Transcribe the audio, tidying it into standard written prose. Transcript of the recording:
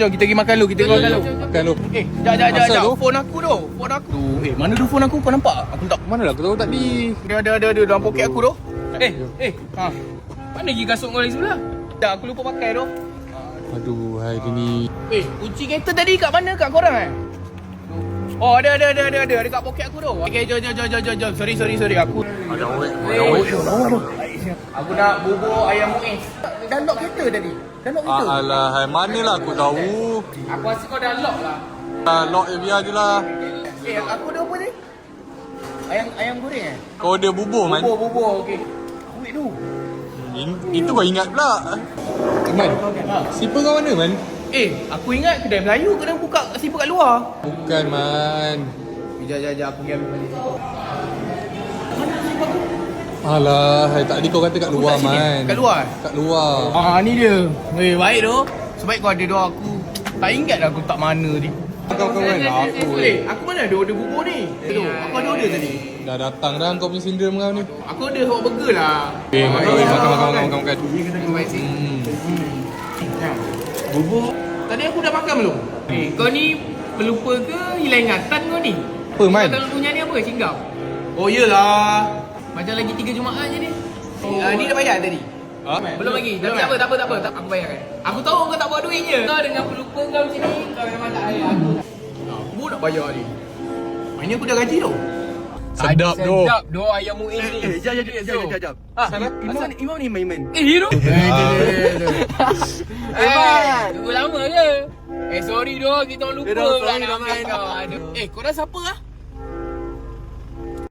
Jom kita pergi makan dulu, kita pergi makan dulu. Makan dulu. Jap. Phone aku tu. Phone aku. Mana tu phone aku? Kau nampak? Aku tak. Mana lah aku tahu tadi. Ada dalam poket aku tu. Ha. Mana pergi kasut kau lagi sebelah? Dah aku lupa pakai tu. Aduh, hai dia ni. Kunci kereta tadi kat mana? Kat korang Oh, ada dekat poket aku tu. Okey, jom. Sorry. Aku Aku nak bubur ayam muis. Dah lock kereta tadi. Alah, hai manalah aku tahu. Aku rasa kau dah lock lah. Lock biar je lah. Aku ada apa ni? Ayam goreng Kau ada bubur man. Bubur, okey. Ambil tu. Itu kau ingat pula. Man, sipar kau mana man? Aku ingat kedai Melayu kena buka sipar kat luar. Bukan man. Jap, aku pergi ambil balik. Alah, hai tadi kau kata kat luar man. Kat luar? Kat luar. Ni dia. Baik tu. Sebaik kau ada doa aku. Tak ingat dah aku tak mana ni. Kau kan aku. Aku mana ada order bubur ni? Aku ada order tadi. Dah datang dah kau punya sindrom kau ni. Aku order hot burger lah. Makan. Ni kena pergi baik sini. Bubur. Tadi aku dah makan belum? Kau ni pelupa ke hilang ingatan kau ni? Apa man? Kau punya ni apa? Cinggap? Oh yelah. Macam lagi 3 Jumaat je ni. Ni dah bayar tadi? Belum lagi. Tapi tak apa. Aku bayarkan. Aku tahu kau tak bawa duit je. Kau dengan pelupa kau macam ni, kau memang tak ayah aku. Aku nak bayar ni. Ini aku dah gaji tu. Sedap tu. Sedap doh ayam muis ni. Jap. Imam ni Maiman. Hero. Tunggu lama je. Sorry doh, kita lupa. Sorry, nak ambil Rahman. kau. Aduh. Korang siapa lah?